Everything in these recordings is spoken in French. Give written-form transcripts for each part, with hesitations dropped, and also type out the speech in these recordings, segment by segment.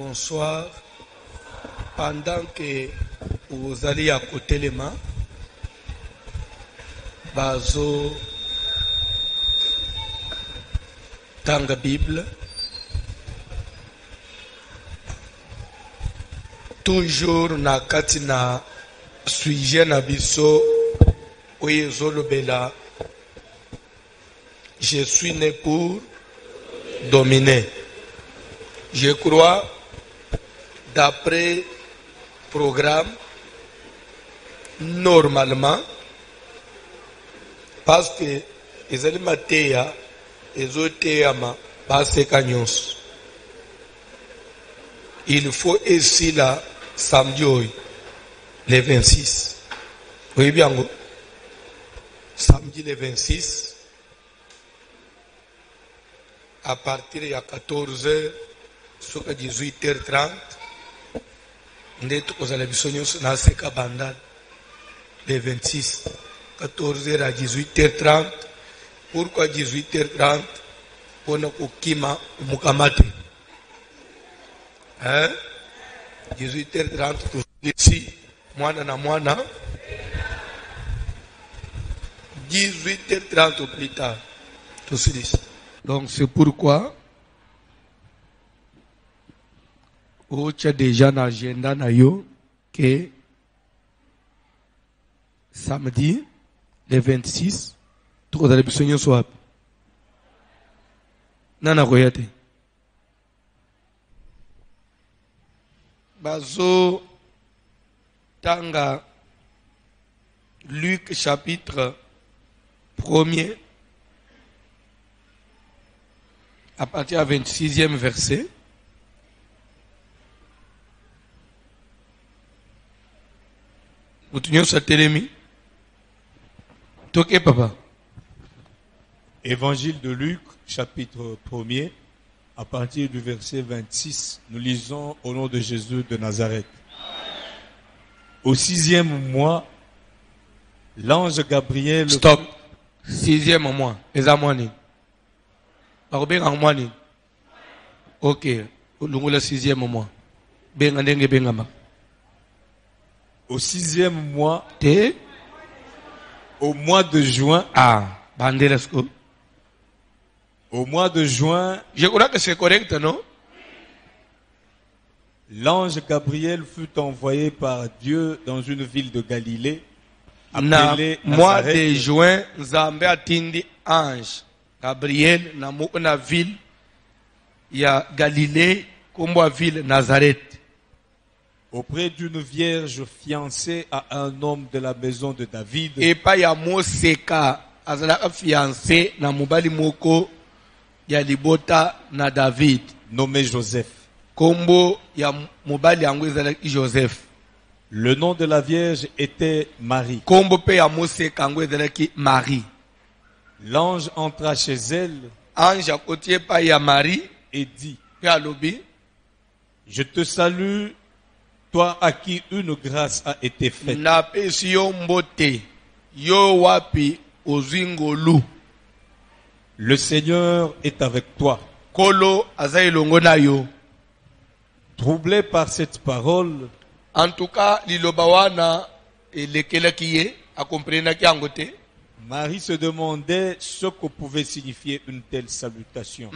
bonsoir. Pendant que vous allez à côté les mains, bazo tanga Bible, toujours na katina sujet na biso oyezolo bela. Je suis né pour dominer. Je crois, d'après programme, normalement, parce que les alimentaires, les autres il faut ici là, samedi, le 26. Oui, bien, samedi le 26, à partir de 14h, jusqu'à 18h30, nous avons bandal le 26, 14h à 18h30. Pourquoi 18h30? Pour nous kima mukamate. 18h30, tout ici, moana na moana. 18h30 au plus tard, tout ceci. Donc c'est pourquoi vous avez déjà dans l'agenda que samedi, le 26, tout le monde besoin soit. Nana koyate. Bazo tanga Luc chapitre 1er à partir du 26e verset. Papa. Évangile de Luc, chapitre 1er, à partir du verset 26, nous lisons au nom de Jésus de Nazareth. Au 6e mois, l'ange Gabriel... Stop. 6e mois. Les amoini. Ok. Le 6e mois. Au 6e mois, au mois de juin, au mois de juin, je crois que c'est correct, non? L'ange Gabriel fut envoyé par Dieu dans une ville de Galilée, appelée mois de juin, Zambé atindi ange Gabriel na ville ya Galilée, comme ville Nazareth. Auprès d'une vierge fiancée à un homme de la maison de David. Et pas ya moseka azala fiancé na mobali moko ya libota na David nommé Joseph. Kombo ya mobali yango ezalaki Joseph. Le nom de la vierge était Marie. Kombo pe ya moseka yango ezalaki Marie. L'ange entra chez elle. Ange akotie pa ya Marie et dit: Alobi, je te salue, toi à qui une grâce a été faite. Le Seigneur est avec toi. Troublé par cette parole, en tout cas, Marie se demandait ce que pouvait signifier une telle salutation.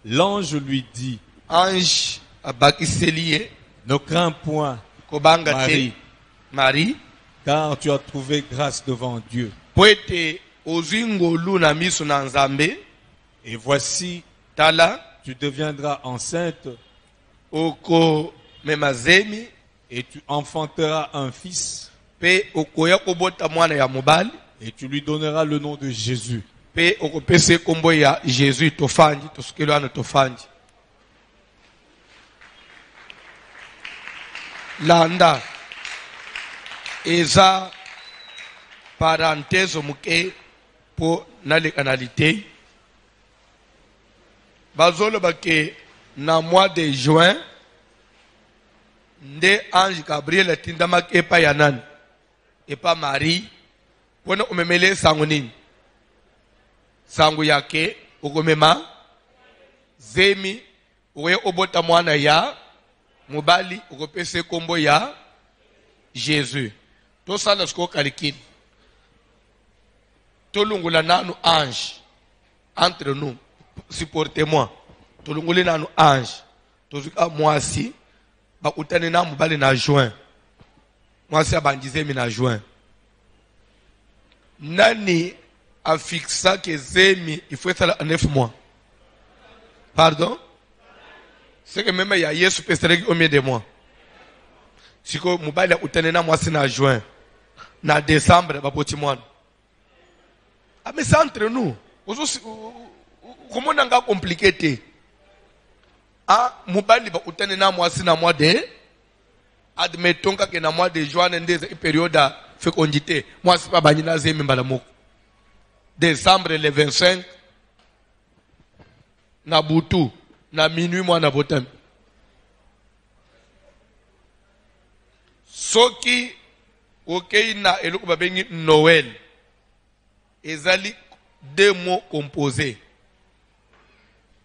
L'ange lui dit: Ange ne crains point, Marie, car tu as trouvé grâce devant Dieu. Et voici, tu deviendras enceinte et tu enfanteras un fils et tu lui donneras le nom de Jésus. Jésus Landa eza parenthèse muke pour nale canalité bazolo bake na mois de juin nde ange Gabriel atindamaki epa ya nani epa Marie pona umemele sango nini sango yake ukomema zemi oye obota mwana ya mobali okopesa kombo ya Jésus. To sala sko kalikini. To lungula nanu ange entre nous. Supportez-moi. To lungula nanu ange. To zuka mwasi ba utane na mobali na juin. Mwasi abandizemi na juin. Nani a fixé que zemi il faut être 9 mois. Pardon? C'est que même il y a Yesu pestere combien de mois? Si ko mobile utene na mwasi na juin, na décembre ba poti mwana. Ah mais c'est entre nous. Comment on a compliqué? Ah mobile ba utene na mwasi na mois de admettons que na mois de juin ndeze période fécondité. Mwasi pa banyina zemi mbala moko. Décembre le 25 na butu na minuit mwana botem. Soki okei na eloko babengi Noël. Ezali deux mots composés.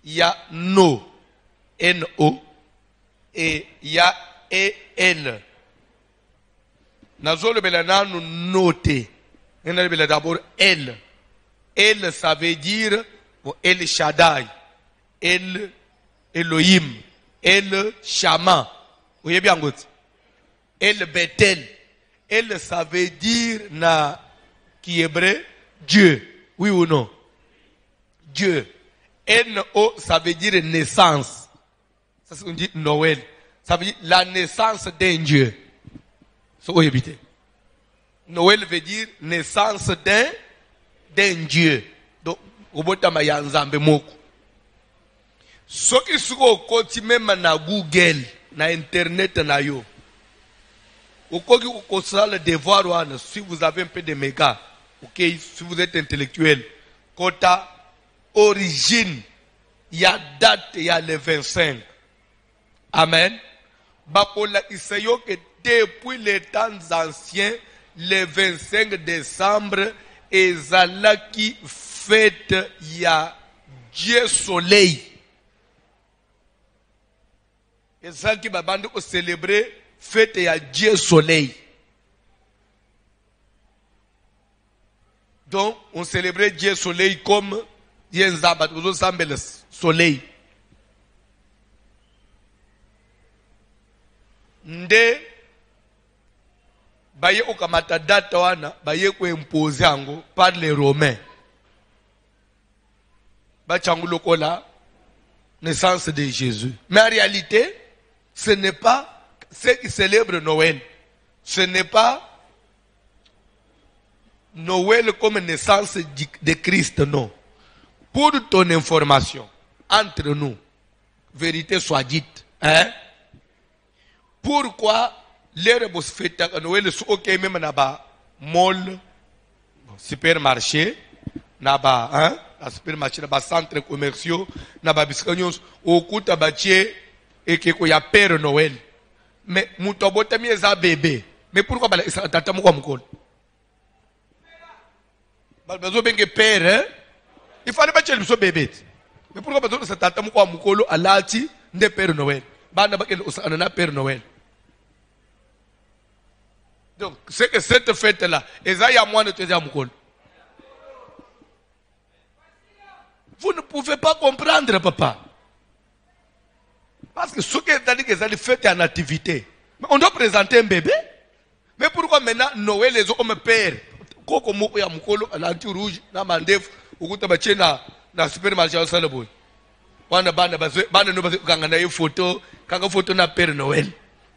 Il y a no, N-O, et il y a E-L. Nazolo belananu note. Nena bela d'abord L. L ça veut dire El Shaddai, El Elohim, El Shama. Vous voyez bien, El Bethel. El ça veut dire na qui hébreu Dieu. Oui ou non? Dieu. N-O ça veut dire naissance. Ça c'est ce qu'on dit Noël. Ça veut dire la naissance d'un Dieu. C'est où habiter. Noël veut dire naissance d'un Dieu. Donc, robotama ya nzambe moko. Soki suko koti même na Google, na internet na yo. Okoki ukosala le devoir wana si vous avez un peu de méga. OK, si vous êtes intellectuel. Kota origine, il y a date, il y a le 25. Amen. Bakola isayo que depuis les temps anciens, le 25 décembre, ezalaki fête ya Dieu soleil. Ezalaki babandi ko célébrer fête ya Dieu soleil. Donc, on célébrait Dieu soleil comme Yenzaba, nous sommes le soleil. Nde baye okamata date wana baye ko imposer ango par les Romains. Ba changu lokola naissance de Jésus. Mais en réalité, ce n'est pas ceux qui célèbrent Noël. Ce n'est pas Noël comme naissance de Christ, non. Pour ton information, entre nous, vérité soit dite, hein? Pourquoi les rebos fêtes à Noël sont ok même na ba mall, supermarché, na ba hein, la supermarché, na ba centre commerciaux, na ba biscagnos, au coup tabaché et que ko ya Père Noël. Mais mutobote mi eza bébé. Mais pourquoi ba la tata mo kwa mukolo? Ba bezo bengue père, hein? Il fallait pas le bébé. Mais pourquoi bezo sa tata mo kwa mukolo alati nde Père Noël? Bana ba ke na Père Noël. Donc, c'est que cette fête-là, vous ne pouvez pas comprendre, papa. Parce que ce qui est dit que c'est une fête en activité. Mais on doit présenter un bébé. Mais pourquoi maintenant Noël les hommes père? Koko moko ya mukolo lanti rouge na mandefu ukuta bache na supermarché au salabo. Wana bana no kanga na photo, kanga photo na Père Noël.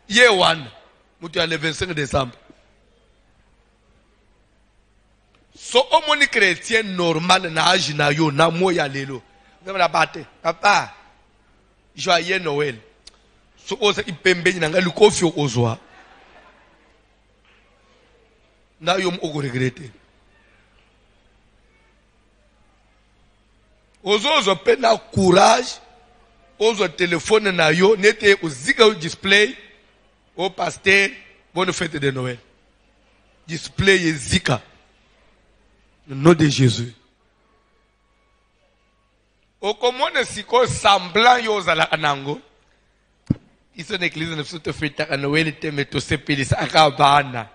Ye wana mutu ya le 25 décembre. So omoni chrétien normal na âge na yo na moya lelo. Vous la bate. Papa. Joyeux Noël. So oza ipembe na nga lukofi ozwa. Na yo mo regretter. Ozo pena courage. Ozo téléphone na yo nete ozika display au pasteur bonne fête de Noël. Display zika. Le nom de Jésus. okomona siko semblant yo ozala anango. Iso na église na te feta ka Noel te me to sepelisa aka bana.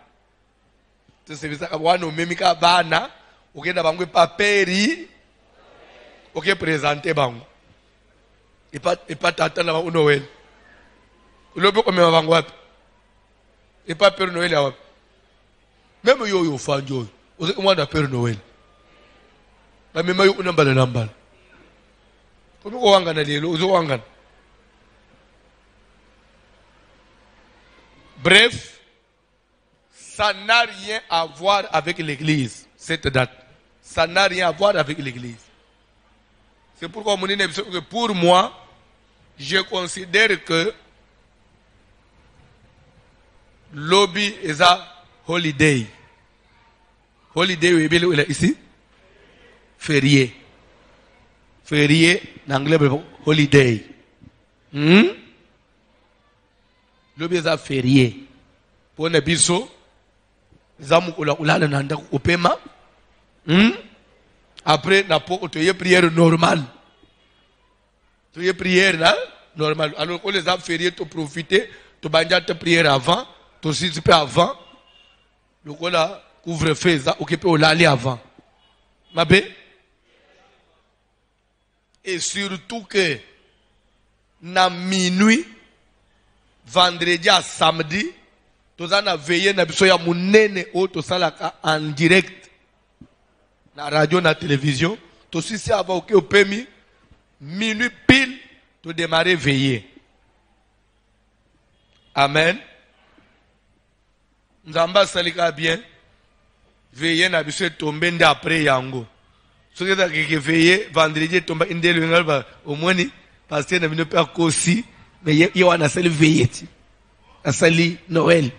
To sepelisa ka bana o memi ka bana, o ke na bangwe paperi, o ke présenter bango. Et pas tata na ba Noel. Lobe ko mema bango wapi? Et pas Père Noël ya wapi? Même yo fanjo, o se mwana Père Noël. Ba mema yo unambala nambala. Ko ko wangana lelo, uzo wangana. Bref, ça n'a rien à voir avec l'église, cette date. Ça n'a rien à voir avec l'église. C'est pourquoi pour moi, je considère que lobby est un holiday. Holiday, vous voyez ici? Férié. Férié, en anglais, holiday. Lobby est un férié. Pour ne biso, zamu ulala nanda opema. Après, n'a pas une prière normale. Tu es prière normale. Alors que les gens fériés, tu profites, tu banjas ta prière avant, tu sais pas avant. Le coup là, couvre-feu, ça, occupé au l'aller avant. Ma bé. Et surtout que, na minuit, vendredi à samedi, tu as veillé na biso ya munene o to salaka en direct na radio na télévision, tu sais avant que au permis minuit pile tu démarrer veiller. Amen. Nzamba salika bien. Veiller na biso tomber nda après yango. Ce que tu as veillé vendredi tomber indelo ngalba au moins parce que na bino pas aussi. Mais il y a un seul veillé. Un seul Noël.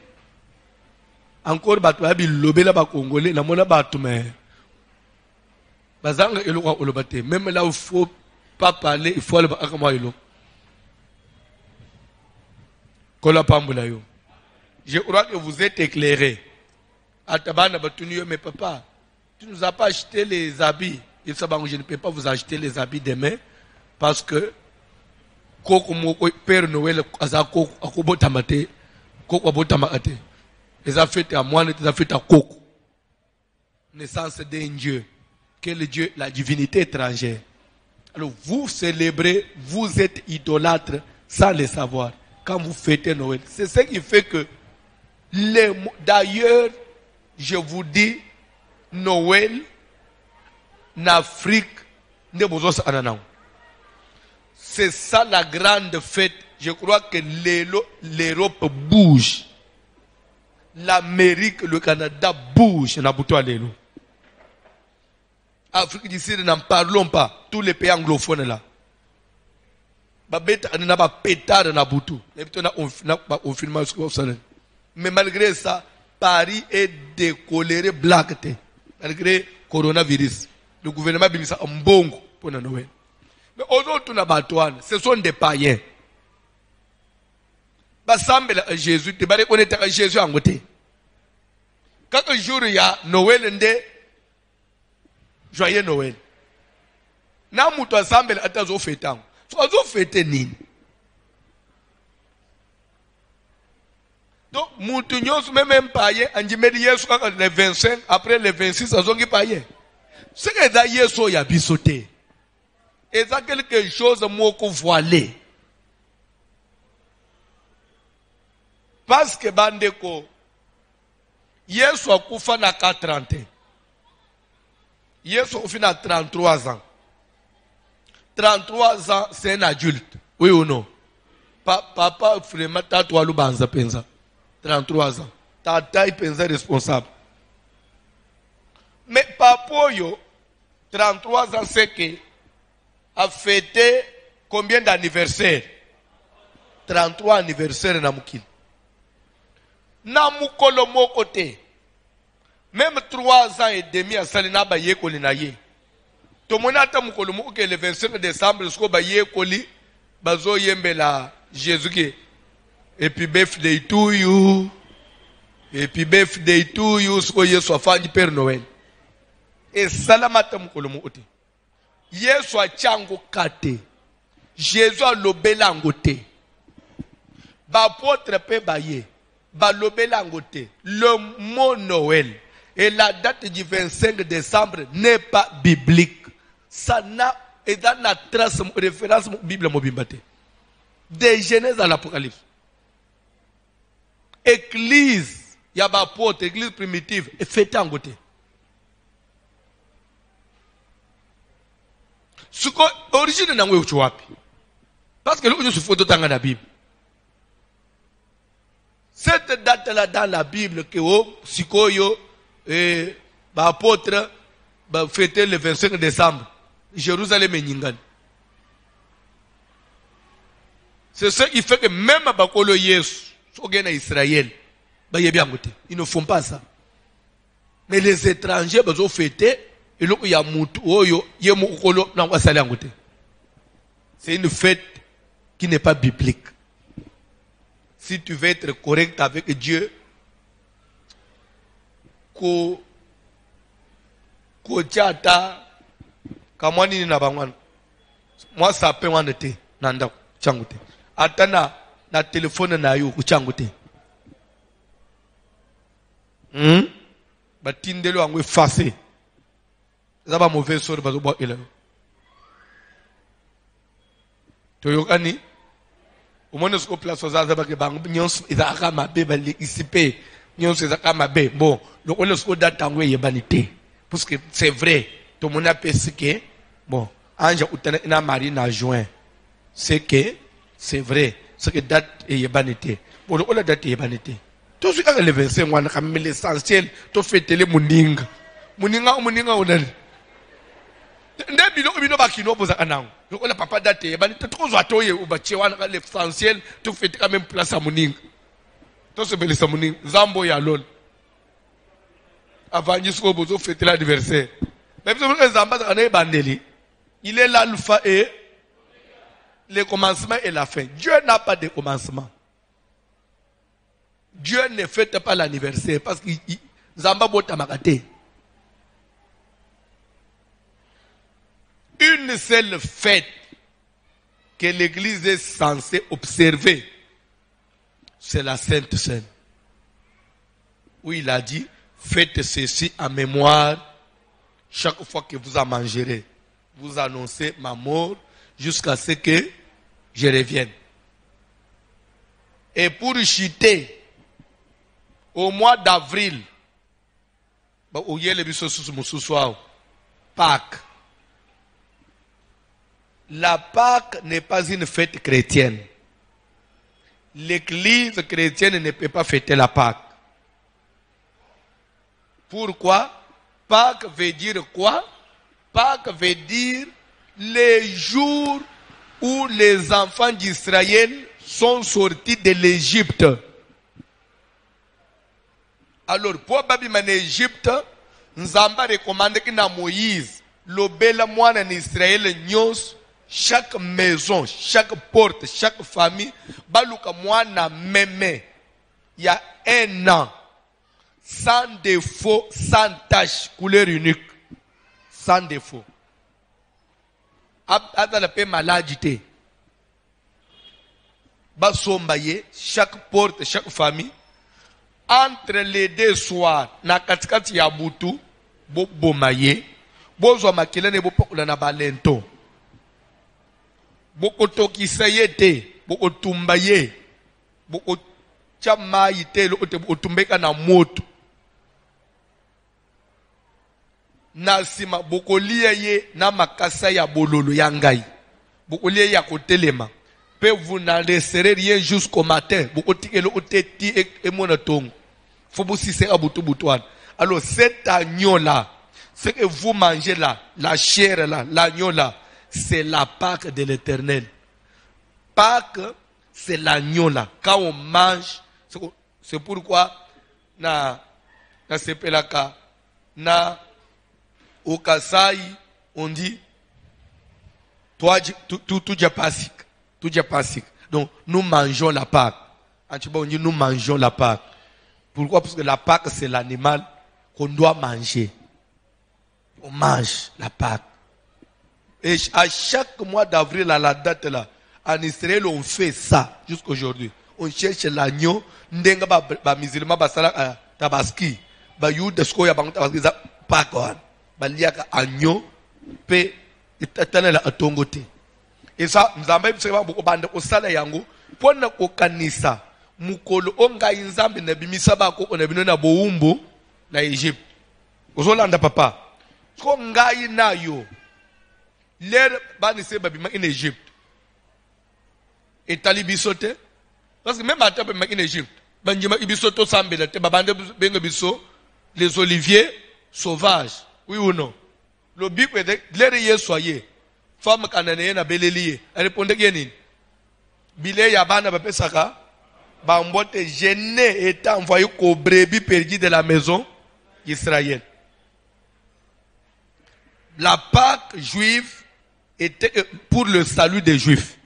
Encore, batu abi lobé là bas congolais, la mona batu mais. Bazanga elo kwa olobate. Même là où il faut pas parler, il faut aller à comment elo. Kola pambula yo. Je crois que vous êtes éclairés. Atabana batunu mais papa, tu nous as pas acheté les habits. Il s'abang je ne peux pas vous acheter les habits demain parce que koko moko Père Noël azako akobotamate koko abotamate les a fait à moi les a fait à koko naissance d'un Dieu quel Dieu la divinité étrangère. Alors vous célébrez, vous êtes idolâtres sans le savoir quand vous fêtez Noël. C'est ce qui fait que d'ailleurs je vous dis Noël en Afrique ne bozos ananao. C'est ça la grande fête. Je crois que l'Europe bouge. L'Amérique, le Canada bouge. Afrique du Sud, n'en parlons pas. Tous les pays anglophones là. Mais malgré ça, Paris est décoléré black. Malgré le coronavirus. Le gouvernement a mis ça en bon pour Noël. Mais aujourd'hui, ce sont des païens. Jésus, tu vas reconnaître Jésus en côté. Quand un jour il y a Noël, joyeux Noël. Na mutu assemble atazo fêter. Azo fêter nini? Donc mutu nyos même païen, anjimeli Yesu le 25 après le 26 azongi païen. C'est que da Yesu ya bisoté. Et ça quelque chose moko voilé. Parce que bandeko Yesu akufa na 30 ans. Yesu akufa na 33 ans. 33 ans c'est un adulte. Oui ou non? Papa vraiment tatu alubanza penza. 33 ans. Tata il pensa responsable. Mais papa yo 33 ans c'est que a fêté combien d'anniversaires? 33 anniversaires na mukili. Na mukolo moko te. Même 3 ans et demi à salina ba yekoli na ye. To monata mukolo moko ke le 25 décembre sko ba yekoli bazo yembela Jésus ki. Happy birthday to you. Happy birthday to you sko Yesu afandi Père Noël. Et salamata mukolo moko te. Yesu achango kate. Jésus a lobelango te. Ba apôtre pe baye. Ba lobelango te. Le mot Noël et la date du 25 décembre n'est pas biblique. Ça n'a et dans la trace référence Bible mobimbate. De Genèse à l'Apocalypse. Église, il y a ba apôtre, église primitive, et fête en côté. Ce que origine n'a pas parce que nous se photo dans la Bible. Cette date-là dans la Bible que Sikoyo et l'apôtre fêter le 25 décembre, Jérusalem et Ningan. C'est ce qui fait que même à Bakolo Yesu, en Israël, ils ne font pas ça. Mais les étrangers, ils ont fêté, et là, il y a c'est une fête qui n'est pas biblique. Si tu veux être correct avec Dieu, ko chata kamwani na bangwana moi ça peut en été nanda changute atana na téléphone na yo kuchangute batindelo angwe effacé zaba mauvais sort bazo bo ela to yokani umone sko place ozaza ba ke bang nyons izaka mabe ba isipe nyons izaka mabe bon donc on sko data ngwe yebanité parce que c'est vrai tout le monde a pensé que bon ange utana na mari na juin c'est que c'est vrai c'est que date yebanité bon on la date yebanité tout ce que le 25 mois comme l'essentiel to fêter le muninga onani ndebilo bino bakino boza kanango donc la papa date yebanité trop zatoye ubachewana ka l'essentiel to fêter quand même place à muninga to se belisa muninga zambo ya lol avant jusqu'au bout fêter l'anniversaire même si vous zamba kana bandeli il est l'alpha et le commencement et la fin. Dieu n'a pas de commencement. Dieu ne fête pas l'anniversaire parce que zamba bota makate. Une seule fête que l'église est censée observer, c'est la Sainte Seine. Où il a dit, faites ceci en mémoire chaque fois que vous en mangerez. Vous annoncez ma mort jusqu'à ce que je revienne. Et pour chuter, au mois d'avril, Pâques. La Pâques n'est pas une fête chrétienne. L'église chrétienne ne peut pas fêter la Pâques. Pourquoi? Pâques veut dire quoi? Pâques veut dire les jours où les enfants d'Israël sont sortis de l'Égypte. Alors, pour Babim en Égypte, nous avons recommandé que Moïse, l'obéla moine en Israël, chaque maison, chaque porte, chaque famille, baluka moine mémé, il y a un an, sans défaut, sans tache, couleur unique, sans défaut. Maladité. Chaque porte, chaque famille, entre les deux soirs, na katikati ya butu, bo bomaye, bozo makile ne bo pokula na balento. Bo otokisa yete, bo otumbaye, bo ochama yite, lo otumbeka na moto. Na sima bokolia ye na makasa ya bololo ya ngai bokolia ya kotelema pe vous n'en laisserez rien jusqu'au matin bokotikelo oteti e mona tongo faut aussi c'est abutu butuan. Alors cet agneau là ce que vous mangez là, la chair là, l'agneau là, c'est la Pâque de l'Éternel. Pâque c'est l'agneau là, quand on mange, c'est pourquoi na sepelaka na au Kasaï, on dit, tout déjà Pâques. Donc, nous mangeons la Pâque. En Tchouba, on dit, nous mangeons la Pâque. Pourquoi? Parce que la Pâque, c'est l'animal qu'on doit manger. On mange la Pâque. Et à chaque mois d'avril, à la date là, en Israël, on fait ça jusqu'aujourd'hui. On cherche l'agneau, ndenga ba musulman ba sala tabaski, ba yuda skoya ba tabaski za pakwan, ba liaka agneau pe itatana la atongote. Et ça, nzamba ibiseba boko bande ko sala yango, pona ko kanisa, mukolo onga inzambe na bimisa ba ko na bino na boumbu na Egypte. Ozolanda papa. Ko ngai nayo. L'air bani se babima en Égypte. Et talibisote. Parce que même à temps en Égypte, banjima ibisoto sambela te babande benga biso les oliviers sauvages. Oui ou non? Le bic de l'air y soyez. Femme kanane na belelier. Elle répondait que Bile yabana bapesaka. Bambote gêné étant envoyé qu'au brebis perdu de la maison d'Israël. La Pâque juive était pour le salut des Juifs.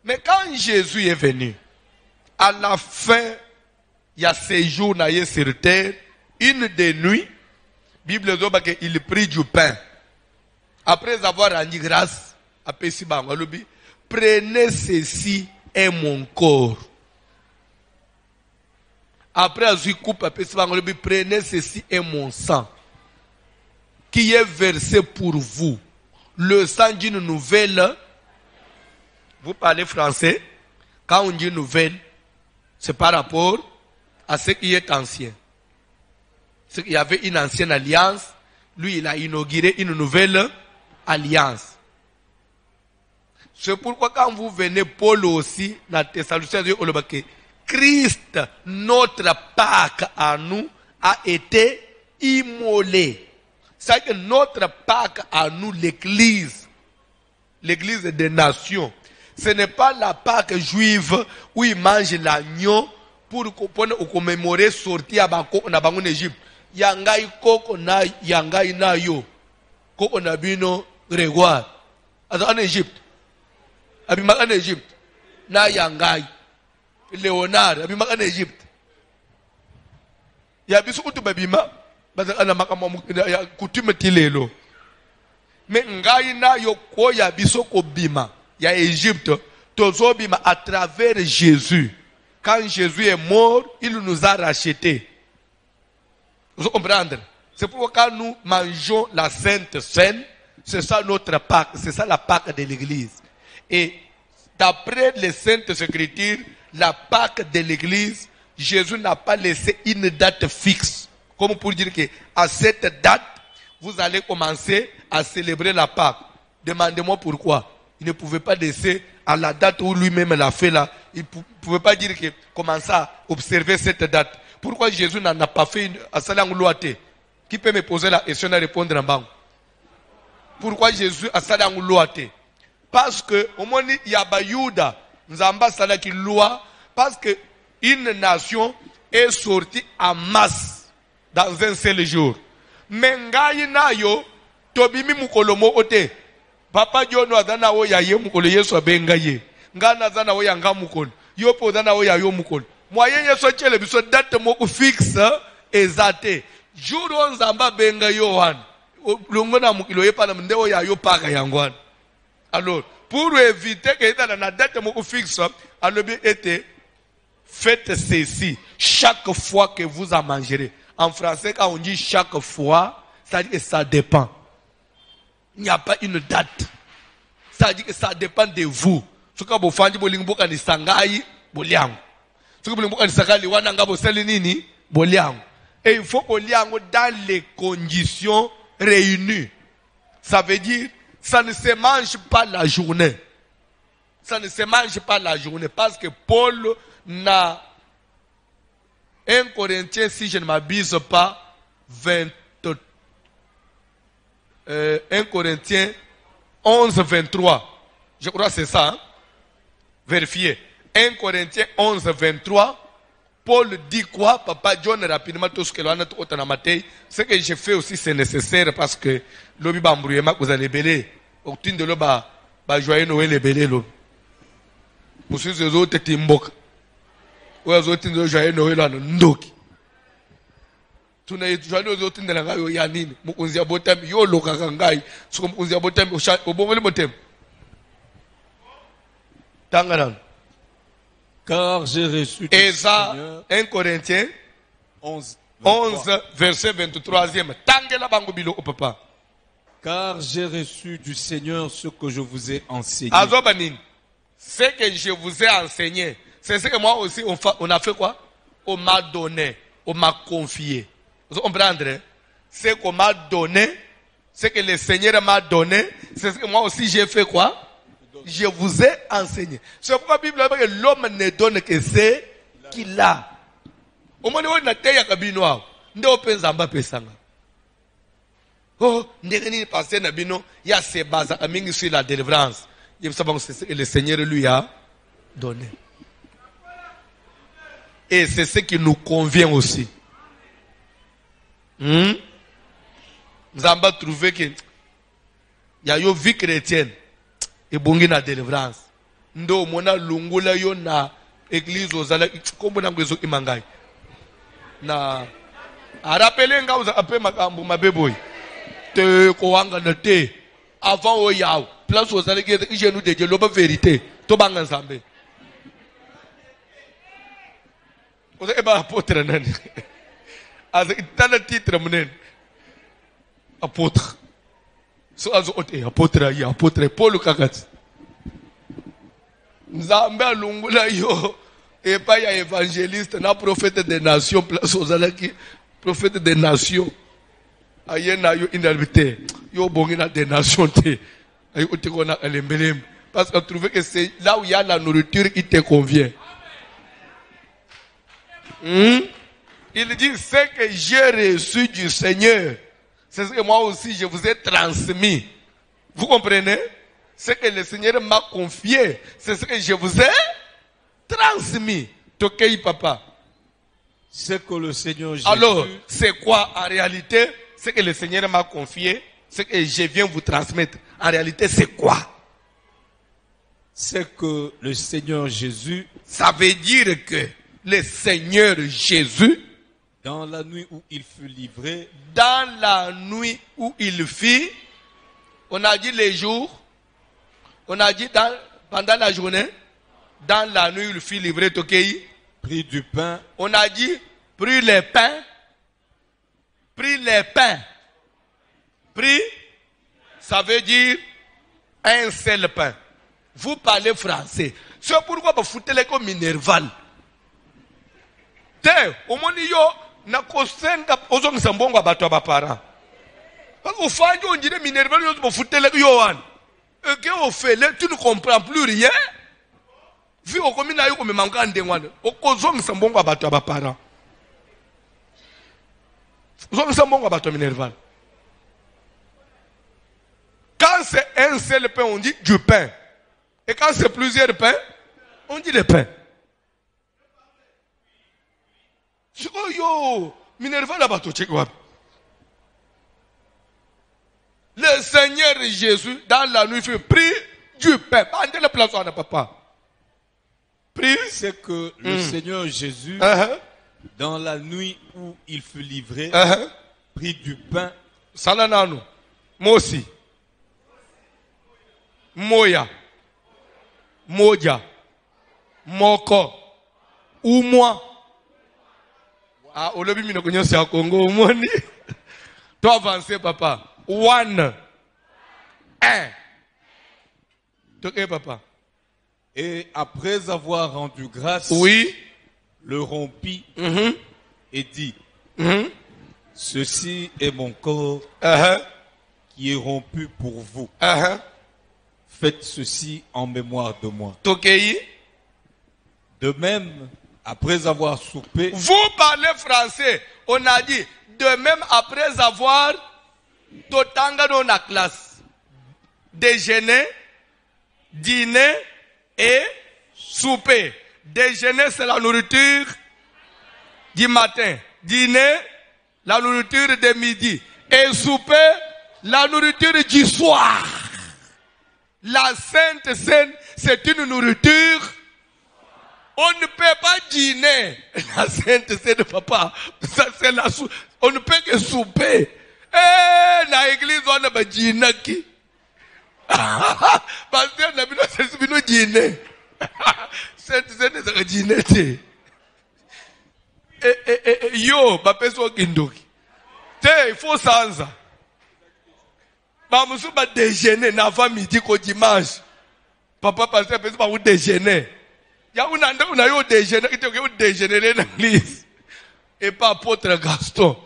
Mais quand Jésus est venu, à la fin, il y a ces jours sur terre, une des nuits, Bible dit qu'il prit du pain. Après avoir rendu grâce, prenez ceci et mon corps. Après avoir coupé, prenez ceci et mon sang, qui est versé pour vous. Le sang d'une nouvelle. Vous parlez français. Quand on dit nouvelle, c'est par rapport à ce qui est ancien. Ce qu'il y avait une ancienne alliance, lui il a inauguré une nouvelle alliance. C'est pourquoi quand vous venez, Paul aussi, dans Thessaloniciens, Christ, notre Pâque à nous, a été immolé. C'est que notre Pâque à nous, l'Église des nations, ce n'est pas la Pâque juive où ils mangent l'agneau pour commémorer sortir en Égypte. Yangai koko na yangai na yo. Koko na bino regoire. En Égypte. Abima en Égypte. Na yangai. Léonard. Abima en Égypte. Yabisu kutu babima. Coutume tilelo. Mais ngai na yo ko yabiso ko bima. Ya Égypte. Tozo bima à travers Jésus. Quand Jésus est mort, il nous a rachetés. Vous comprenez? C'est pourquoi quand nous mangeons la Sainte Seine, c'est ça notre Pâque, c'est ça la Pâque de l'Église. Et d'après les Saintes Écritures, la Pâque de l'Église, Jésus n'a pas laissé une date fixe. Comme pour dire que à cette date, vous allez commencer à célébrer la Pâque. Demandez-moi pourquoi. Il ne pouvait pas laisser à la date où lui-même l'a fait là. Il ne pouvait pas dire que commencer à observer cette date. Pourquoi Jésus n'en a pas fait une assalang. Qui peut me poser la question et répondre en bas? Pourquoi Jésus a assalang. Parce que au moins il y a Bayouda, Nzamba salaki loi, parce que une nation est sortie en masse dans un seul jour. Mais ngai na yo tobimi mukolomo ote. Papa Jono adana o ya ye mukolo Yesu abenga ye. Ngana zana o ya nga mukolo. Yo po dana o ya yo mukolo. Moyen Yesu chele biso date moko fixe exacte. Jour on zamba benga Yohan. Longona mukilo ye pana ndeo ya yo paka yangwana. Alors, pour éviter que dans la date moko fixe, alors bien été faites ceci chaque fois que vous en mangerez. En français, quand on dit chaque fois, ça dit que ça dépend. Il n'y a pas une date. Ça dit que ça dépend de vous. Ce que vous faites, vous faites des sangai, boliang. Ce que vous faites des sangai, vous faites des boliang. Et il faut qu'on liango dans les conditions réunies. Ça veut dire, ça ne se mange pas la journée. Ça ne se mange pas la journée. Parce que Paul n'a 1 Corinthiens, si je ne m'abuse pas, 1 Corinthiens 11, 23. Je crois que c'est ça. Hein? Vérifiez. 1 Corinthiens 11, 23. Paul dit quoi? Papa John, rapidement, tout ce que l'on a tout. Ce que je fais aussi, c'est nécessaire parce que l'obi bambrouillema, vous allez belé. Au tin de l'oba, joyeux Noël et belé l'obi. Pour ceux qui ont été mbok. Ou les autres, joyeux Noël, ndoki. tunayejwali ozotindela ngayo yanini mukunzi ya botambi yo lokaka ngai siko mukunzi ya botambi obongole botembe tangaran Car j'ai reçu du Eza Seigneur 1 Corinthiens 11, 11 verset 23e tangela bango bilo papa Car j'ai reçu du Seigneur ce que je vous ai enseigné. azobanini ce que je vous ai enseigné c'est ce que moi aussi on a fait quoi on m'a donné on m'a confié vous comprenez ce qu'on m'a donné ce que le Seigneur m'a donné c'est ce que moi aussi j'ai fait quoi je vous ai enseigné. C'est pourquoi la Bible dit que l'homme ne donne que ce qu'il a. Au moment où on a été à Kabino, on a pensé pesanga. Oh, ndengeni passé na bino, il y a ces bases à mingi sur la délivrance. Il faut savoir que le Seigneur lui a donné. Et c'est ce qui nous convient aussi. Nous avons trouvé que il y a une vie chrétienne. Ebongi na délivrance ndo mona lungula yo na église ozala kombo na ngwezo imangai na arapele nga uza ape makambo mabeboy te ko wanga na te avant o yawo place ozala ke genou de Dieu loba vérité to banga nzambe oza eba apôtre nani aza itana titre munen apôtre so azo ote apôtre Paul kakati nzambe alungula yo epa ya évangéliste na prophète des nations place ozalaki prophète des nations aye na yo inalbité yo bongi na des nations te ayo otikona alembelem parce qu'on trouvait que c'est là où il y a la nourriture qui te convient. Il dit ce que j'ai reçu du Seigneur. C'est ce que moi aussi je vous ai transmis. Vous comprenez? Ce que le Seigneur m'a confié, c'est ce que je vous ai transmis. Tokei papa. Ce que le Seigneur Jésus... Alors, c'est quoi en réalité? Ce que le Seigneur m'a confié, ce que je viens vous transmettre. En réalité, c'est quoi? C'est que le Seigneur Jésus... Ça veut dire que le Seigneur Jésus... Dans la nuit où il fut livré... Dans la nuit où il fut, on a dit les jours, on a dit pendant la journée, dans la nuit où il fut livré, Tokei, prit du pain. On a dit, pris les pains, pris, ça veut dire un seul pain. Vous parlez français. C'est pourquoi vous foutez les comme Minerval. Au moins, na kosenga ozong sambongo abato abapara ufanye on dirait Minerval yo bofutele yo wan et que on fait là tu ne comprends plus rien vu au comme na yo comme manka ndengwana okozong sambongo abato abapara ozong sambongo abato Minerval quand c'est un seul pain on dit du pain et quand c'est plusieurs pains on dit des pains. Oh yo, Minerval abato chekwa. Le Seigneur Jésus dans la nuit fait pris du pain. Bandez la place à papa. Pris. C'est que le Seigneur Jésus dans la nuit où il fut livré prit du pain. Salanano. Mosi. Moya. Moja. Moko. Ou moi. Ah, au lobby, nous connaissons à Congo, Moni. Toi, avancez, papa. One. Un. Ok, papa. Et après avoir rendu grâce, oui, le rompit et dit, ceci est mon corps qui est rompu pour vous. Faites ceci en mémoire de moi. Tokei. De même, après avoir soupé. Vous parlez français. On a dit, de même après avoir totanga dans la classe, déjeuner, dîner et souper. Déjeuner, c'est la nourriture du matin. Dîner, la nourriture de midi. Et souper, la nourriture du soir. La Sainte Seine, c'est une nourriture. On ne peut pas dîner. La Sainte Seine, papa. Ça, c'est la On ne peut que souper. Eh, na église, on a pas dîner. Pasteur, on a bien dîner. C'est dîner. Yo, ma personne qui ndoki. Il faut sans. Maman, va déjeuner avant midi qu'au dimanche. Papa, pasteur, peut pas déjeuner. Il y a un a déjeuner qui te déjeuner dans l'église. Et pas apôtre Gaston.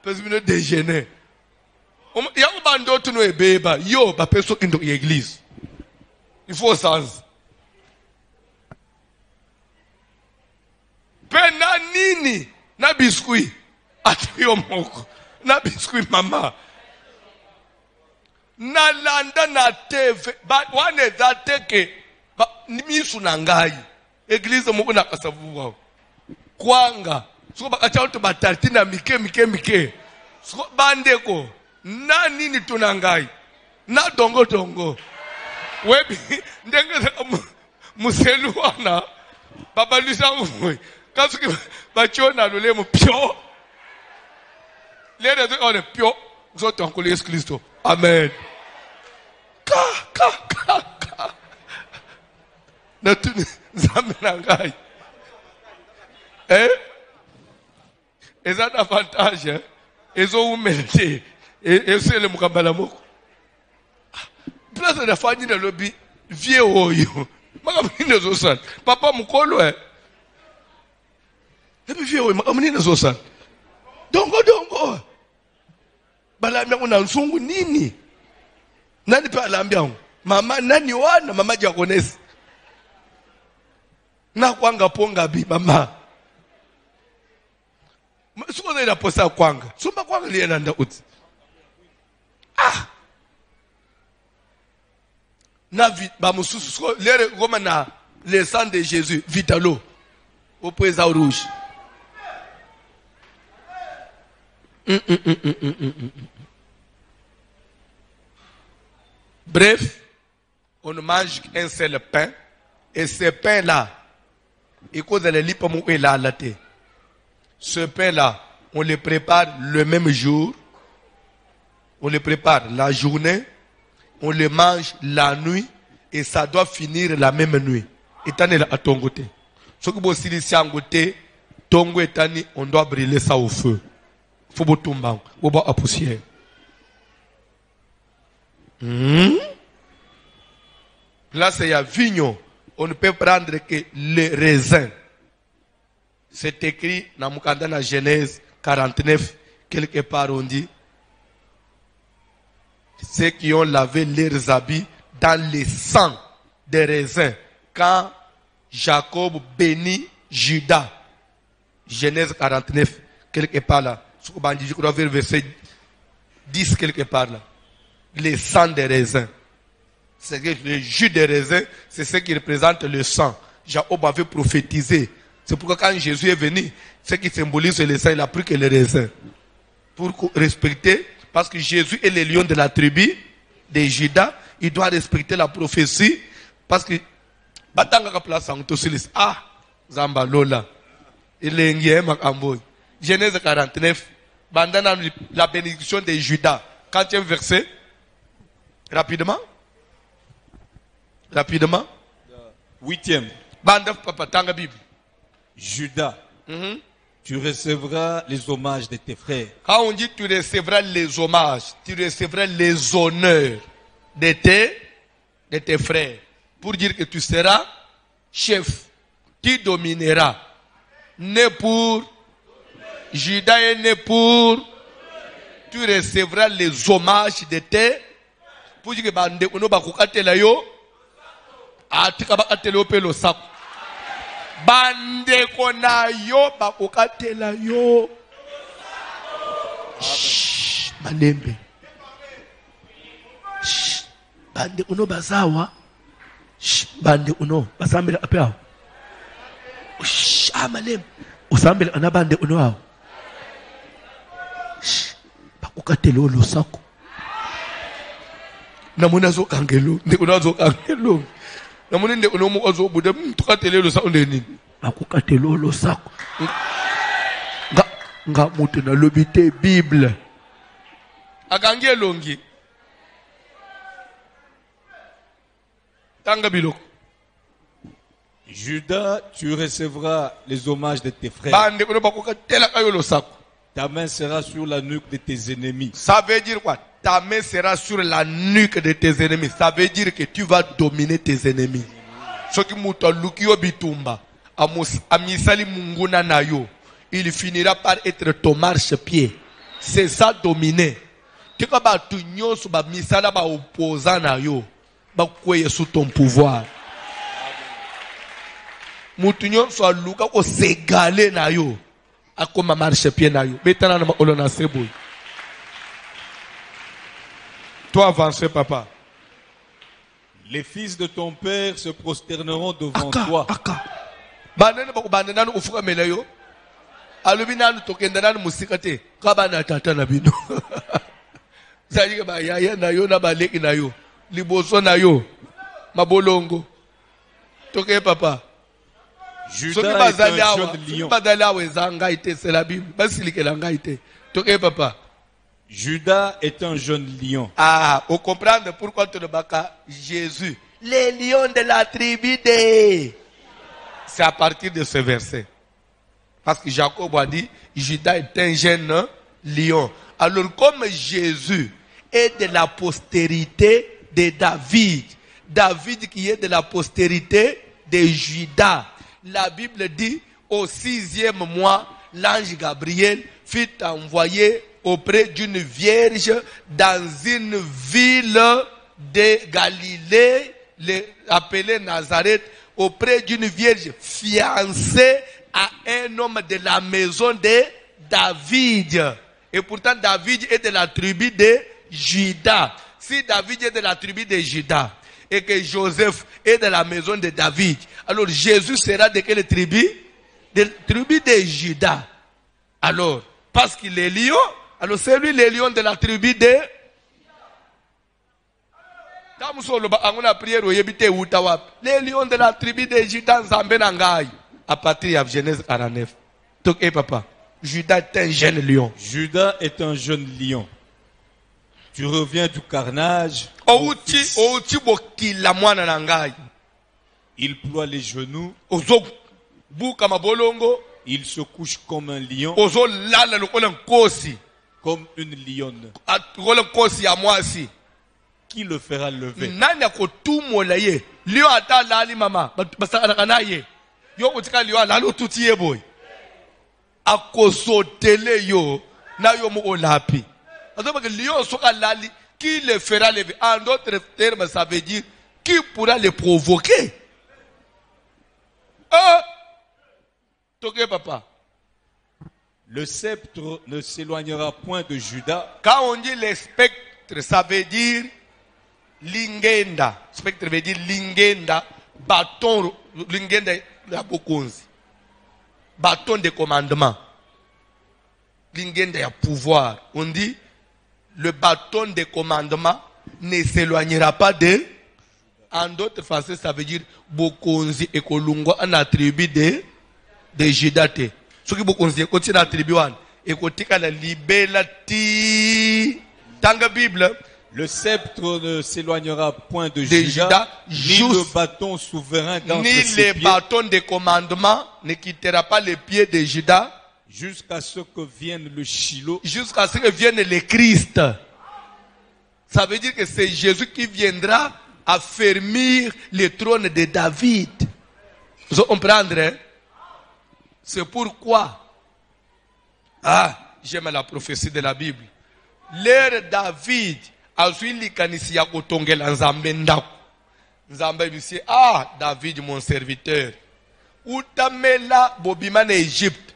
Parce que déjeuner. Il y a un bando qui nous bébé. Yo, ma personne qui ndoki l'église. Il faut sans. Pena nini na biscuit atiyo moko na biscuit mama na landa na teve ba wane za teke ba misu na ngai eglise moko na kasavuwa kwanga siko bakacha to batarti na mike siko bandeko na nini tuna ngai na dongo webi ndenge museluana baba lisa mwe parce que bachona le lemo pio les deux on est pio nous sommes en Jésus Christ. Amen. Ka na tu zamena ngai et ça avantage ezo umelete et c'est le mukambala moko place de famille dans le lobby vieux oyo makamine zo sana papa mukolo et puis vieux makamine zo sana dongo balambia kuna nsungu nini nani pa alambia mama nani wana mama jakonesi na kwanga ponga bi mama siko na posa kwanga sumba kwanga lienda nda uti na ba mususu lere goma na le sang de Jésus vitalo au poisa rouge. Bref, on ne mange qu'un seul pain et ce pain là il cause les lipomou et la latte. Ce pain là on le prépare le même jour, on le prépare la journée, on le mange la nuit et ça doit finir la même nuit. Etane à ton côté. Ce que vous si à côté, tongo etani, on doit brûler ça au feu. Faut pas tomber, faut pas à poussière. Là c'est à vigno. On ne peut prendre que les raisins. C'est écrit dans Mukanda na Genèse 49 quelque part on dit ceux qui ont lavé leurs habits dans le sang des raisins quand Jacob bénit Judas. Genèse 49 quelque part là. Je crois vers verset 10 quelque part là. Le sang des raisins. C'est que le jus des raisins, c'est ce qui représente le sang. Jacob avait prophétisé. C'est pourquoi quand Jésus est venu, ce qui symbolise le sang, il n'a pris que les raisins. Pour respecter, parce que Jésus est le lion de la tribu de Judas, il doit respecter la prophétie. Parce que, Zamba Lola, il est Genèse 49, bandana la bénédiction de Judas. 4e verset, rapidement. 8e. Judas, tu recevras les hommages de tes frères. Quand on dit tu recevras les hommages, tu recevras les honneurs de tes frères. Pour dire que tu seras chef, tu domineras. Né pour Judas est né pour, tu recevras les hommages de tes. Pour dire que bande ono bakukatela yo, atika bakatela pelo sako. Bande kona yo bakukatela yo. Malembe. Bande uno bazawa. Bande uno basambela apea. Malembe. Usambela ana bande uno hao. Bakukatela lo sako. Namuna zo kangelo, ndikuna zo kangelo. Namuna nde uno mu zo buda tukatela lo sako ndeni. Bakukatela lo sako. nga mutu na lobité Bible. Akangi elongi. Tanga biloko. Judas, tu recevras les hommages de tes frères. Bande kono bakoka tela kayo losako. Ta main sera sur la nuque de tes ennemis. Ça veut dire quoi? Ta main sera sur la nuque de tes ennemis. Ça veut dire que tu vas dominer tes ennemis. Soki mutu aluki bitumba, amisali munguna na yo, il finira par être ton marche-pied. C'est ça dominer. Tika ba tu nyonso ba misala ba opposant na yo, ba kweye sous ton pouvoir. Mutu nyonso aluka ko segale na yo, akoma marche-pied na yo. Betana na makolo na seboy. Toi avance papa. Les fils de ton père se prosterneront devant toi. Banane bako banane ufuka melayo. Alubi nanu tokenda nanu musikate. Kabana tata na bino. Zali ba yaya na yo na baleki na yo. Liboso na yo. Mabolongo. Toke papa. Judas est un jeune lion. Badalawe zanga ite c'est la Bible. Basilike langa ite. Toke papa. Judas est un jeune lion. Ah, vous comprenez pourquoi tu ne bats pas Jésus. Les lions de la tribu de... C'est à partir de ce verset. Parce que Jacob a dit, Judas est un jeune lion. Alors comme Jésus est de la postérité de David, David qui est de la postérité de Judas, la Bible dit, au 6e mois, l'ange Gabriel fut envoyé auprès d'une vierge dans une ville de Galilée, appelée Nazareth, auprès d'une vierge fiancée à un homme de la maison de David. Et pourtant, David est de la tribu de Juda. Si David est de la tribu de Juda et que Joseph est de la maison de David, alors Jésus sera de quelle tribu? De la tribu de Juda. Alors, parce qu'il est lion, alors c'est lui le lion de la tribu de... Les lions de la tribu de Juda à partir de Genèse 49. Donc, papa, Judas est un jeune lion. Judas est un jeune lion. Tu reviens du carnage. Il ploie les genoux. Il se couche comme un lion. Comme une lionne. Qui le fera lever? Qui le fera lever? En d'autres termes, ça veut dire qui pourra le provoquer? Papa. Le sceptre ne s'éloignera point de Judas. Quand on dit le spectre, ça veut dire lingenda. Spectre veut dire lingenda, bâton, lingenda la bokonzi. Bâton de commandement. Lingenda ya pouvoir. On dit le bâton de commandement ne s'éloignera pas de. En d'autres façons, ça veut dire bokonzi et kolungo en attribut de Judate. Ce qui bokonzi et continue attribut et kotika la libella ti tanga Bible. Le sceptre ne s'éloignera point de Judas, ni le bâton souverain d'entre ses pieds. Ni le bâton de commandement ne quittera pas les pieds de Judas. Jusqu'à ce que vienne le Shiloh. Jusqu'à ce que vienne le Christ. Ça veut dire que c'est Jésus qui viendra affermir le trône de David. Vous comprenez? C'est pourquoi, j'aime la prophétie de la Bible. L'ère David, azwi likanisi ya kotongela nzambe ndako. Nzambe bisi, David mon serviteur. Utamela bobima na Egypte.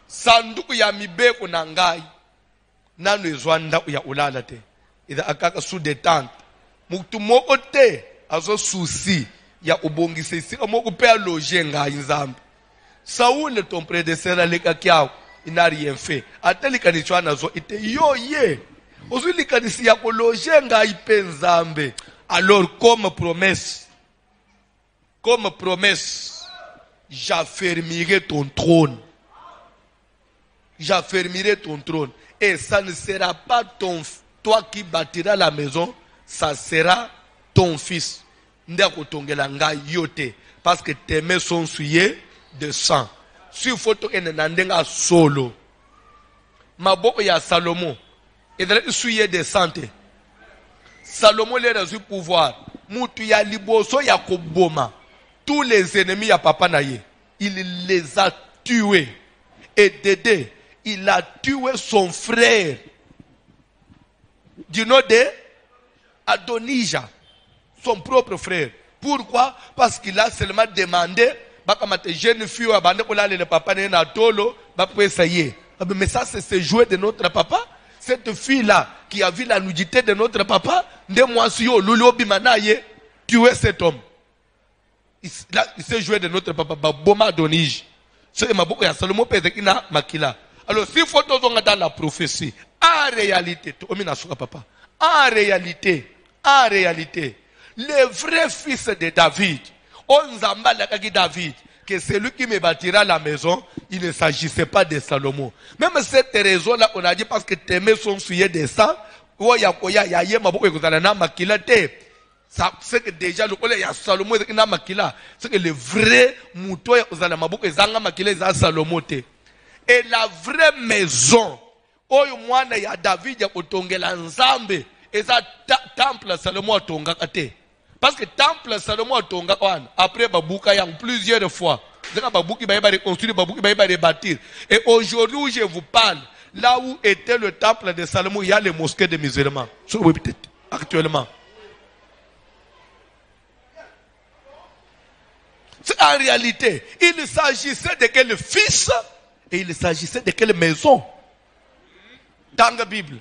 Sanduku ya mibeko na ngai. Nanu ezwa ndako ya ulala te. Ida akaka sous détente. Mutu moko te azo souci ya ubongisa isika moko pe aloger ngai nzambe. Saoul ton prédécesseur aleka kiao, il n'a rien fait. Ateli kanisi anazo ite yo ye. Ozwi likanisi ya kologer ngai pe nzambe. Alors comme promesse, j'affermirai ton trône. j'affermirai ton trône. Et ça ne sera pas toi qui bâtiras la maison, ça sera ton fils. Parce que tes mains sont souillées de sang. Si faut que solo. Maboko ya Salomon. Et de souillé de santé. Salomon les a eu pouvoir. Moutou ya liboso ya koboma. Tous les ennemis ya papa naye. Il les a tués. Et Dédé, il a tué son frère. Du nom de Adonija. Son propre frère. Pourquoi? Parce qu'il a seulement demandé, jeune fille, le papa n'a tolo, mais ça c'est ce jouet de notre papa. Cette fille-là qui a vu la nudité de notre papa, tuer cet homme. Il s'est joué de notre papa, Boma Donige. C'est ma beaucoup, il y a Salomon Pézekina Makila. Alors, s'il faut dans la prophétie, en réalité, le vrai fils de David, David, que c'est lui qui me bâtira la maison, il ne s'agissait pas de Salomon. Même cette raison-là, on a dit parce que tes mains sont souillées de sang, c'est que déjà le collègue Salomon c'est que le vrai mouton est Salomon. Et la vraie maison, il y a David qui a Nzambe, et ça temple Salomon a tonga kate. Parce que temple Salomon a tonga après Babouka y a plusieurs fois. Babouki va reconstruire, Babouki va rebâtir. Et aujourd'hui où je vous parle, là où était le temple de Salomon, il y a les mosquées de musulmans. Actuellement. En réalité, il s'agissait de quel fils et il s'agissait de quelle maison. Dans la Bible.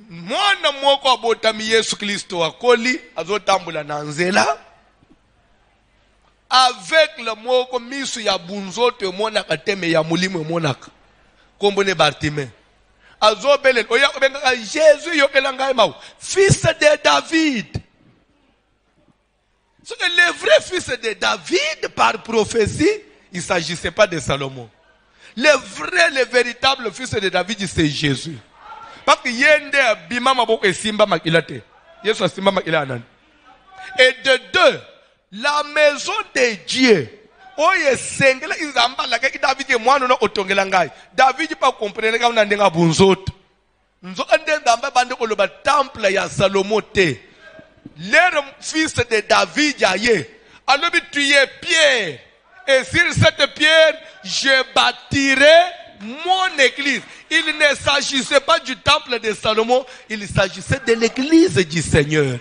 Mwana mwoko abotami Yesu Kristo akoli azotambula na nzela avec le mwoko misu ya bunzoto monaka teme ya mulimo monaka kombone Bartimée azobele oya benga Jésus yokela ngai mau fils de David. C'est que le vrai fils de David par prophétie, il ne s'agissait pas de Salomon. Le véritable fils de David, c'est Jésus. Parce que yende bima maboko e simba makilate. Yesu simba makilana. Et de deux, la maison de Dieu. Oye sengela izamba la ke David ke mwana no otongela ngai. David pa comprendre ka una ndenga bunzot. Nzo ndenda mba bande ko loba temple ya Salomon te. Leur fils de David aye. Alors tu es Pierre. Et sur cette pierre, je bâtirai mon église. Il ne s'agissait pas du temple de Salomon, il s'agissait de l'église du Seigneur.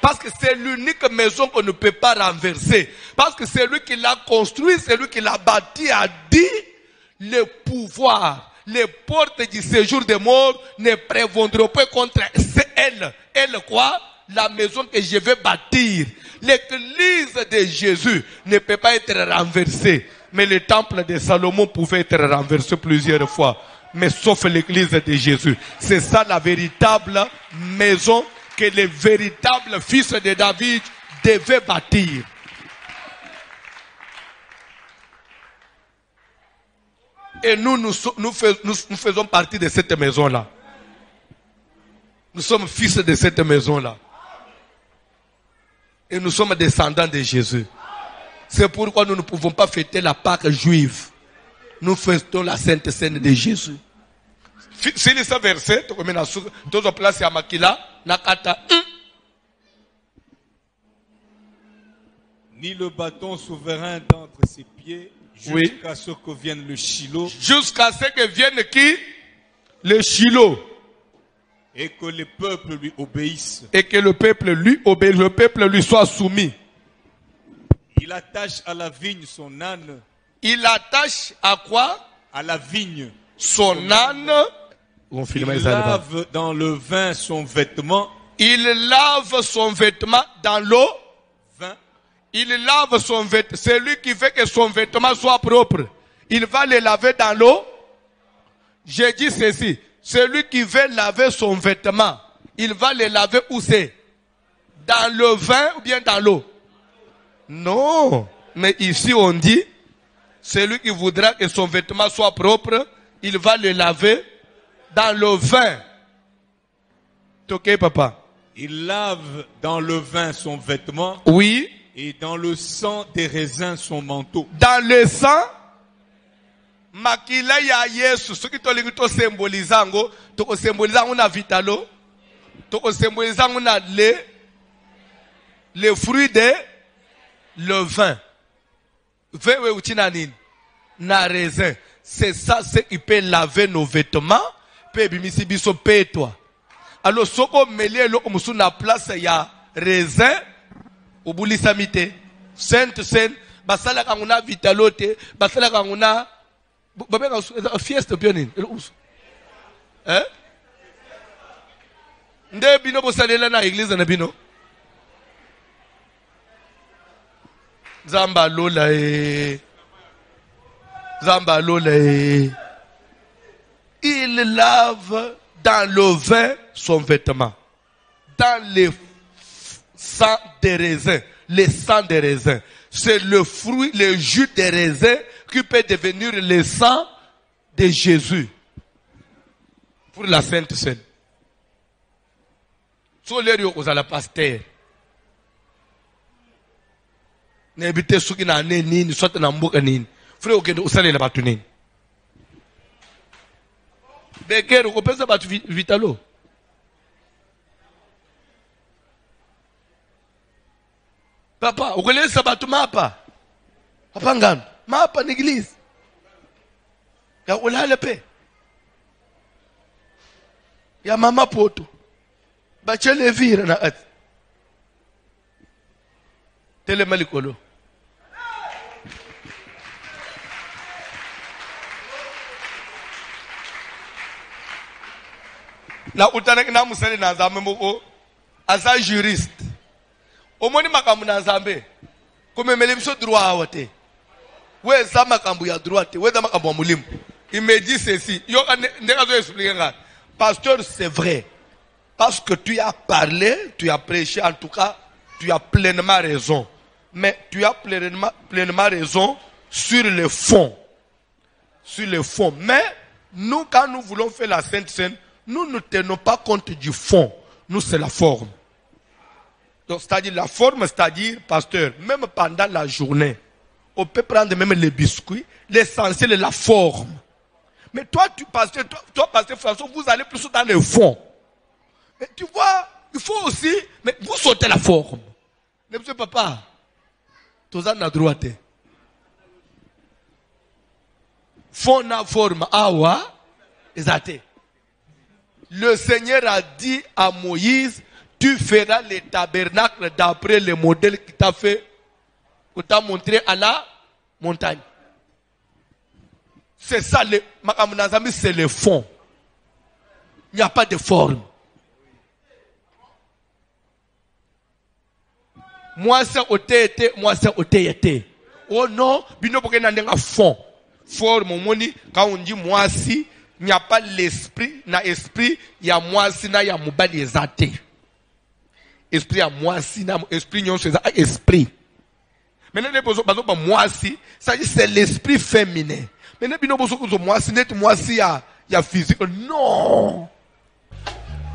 Parce que c'est l'unique maison qu'on ne peut pas renverser. Parce que c'est lui qui l'a construit, c'est lui qui l'a bâti, a dit, le pouvoir, les portes du séjour des morts ne prévaudront pas contre elle. Elle quoi? La maison que je vais bâtir. L'église de Jésus ne peut pas être renversée. Mais le temple de Salomon pouvait être renversé plusieurs fois. Mais sauf l'église de Jésus. C'est ça la véritable maison que le véritable fils de David devait bâtir. Et nous faisons partie de cette maison-là. Nous sommes fils de cette maison-là. Et nous sommes descendants de Jésus. C'est pourquoi nous ne pouvons pas fêter la Pâque juive. Nous fêtons la Sainte Seine de Jésus. Si ce verset, tu place à Makila, Nakata. Ni le bâton souverain d'entre ses pieds, jusqu'à ce que vienne le Shiloh. Jusqu'à ce que vienne qui? Le Shiloh. Et que le peuple lui obéisse. Et que le peuple lui obéisse, le peuple lui soit soumis. Il attache à la vigne son âne. Il attache à quoi? À la vigne son âne. Il lave dans le vin son vêtement. Il lave son vêtement dans l'eau. Vin. Il lave son vêtement. C'est lui qui fait que son vêtement soit propre. Il va le laver dans l'eau. J'ai dit ceci. Celui qui veut laver son vêtement, il va le laver où c'est? Dans le vin ou bien dans l'eau? Non. Mais ici on dit, celui qui voudra que son vêtement soit propre, il va le laver dans le vin. Ok, papa? Il lave dans le vin son vêtement. Oui. Et dans le sang des raisins son manteau. Dans le sang, makila ya Yesu, ce qui te symbolise, to symbolise na vitalo, to symbolise na le fruit de le vin. Vin we uchinanin na raisin. C'est ça, c'est qui peut laver nos vêtements, peut bimisi biso peut toi. Alors soko melie lo musu na place ya raisin, obuli samite, sainte sainte, basala kanguna vitalote, basala kanguna babeka fiesta pionin. Hein? Nde bino bosalela na église na bino. Zamba lola Zamba lola Il lave dans le vin son vêtement. Dans le sang des raisins. Le sang des raisins. C'est le fruit, le jus des raisins qui peut devenir le sang de Jésus. Pour la Sainte Seine. So les aux à la pasteur. N'habitez ceux qui n'ont ni soit dans mboka nini. Frère okende usale la batu nini. Bekero ko pesa batu vitalo. Papa, ukolesa batu mapa. Papa ngano, mapa n'église. Ya ulale pe. Ya mama poto. Bachele vira na at. Tele malikolo. Na utana na musale na nzambe moko asa juriste. Omoni makambu na nzambe. Komemele biso droit awate. We za makambu ya droit, we za makambu ya mulimu. Il me dit ceci. Yo ndeka zo expliquer nga. Pasteur, c'est vrai. Parce que tu as parlé, tu as prêché, en tout cas, tu as pleinement raison. Mais tu as pleinement raison sur le fond. Sur le fond. Mais nous, quand nous voulons faire la Sainte Seine, nous ne tenons pas compte du fond. Nous, c'est la forme. Donc, c'est-à-dire la forme, c'est-à-dire, pasteur, même pendant la journée, on peut prendre même les biscuits. L'essentiel est la forme. Mais toi, pasteur François, vous allez plus dans le fond. Mais tu vois, il faut aussi, mais vous sautez la forme. Mais monsieur papa, tous en a droite. Fond na forme, awa, exacté. Le Seigneur a dit à Moïse, tu feras les tabernacles d'après le modèle qu'il t'a fait, qu'il t'a montré à la montagne. C'est ça, c'est le fond. Il n'y a pas de forme. Moi c'est été, moi c'est été. Oh non, bino poke na fond. Forme moni quand on dit moi si, il n'y a pas l'esprit, na esprit, il y a moi si na ya mobali ezate. Esprit à moi si na esprit nyon c'est esprit. Maintenant les besoins par moi si, ça dit c'est l'esprit féminin. Maintenant bino besoin que moi si net moi si ya physique. Non.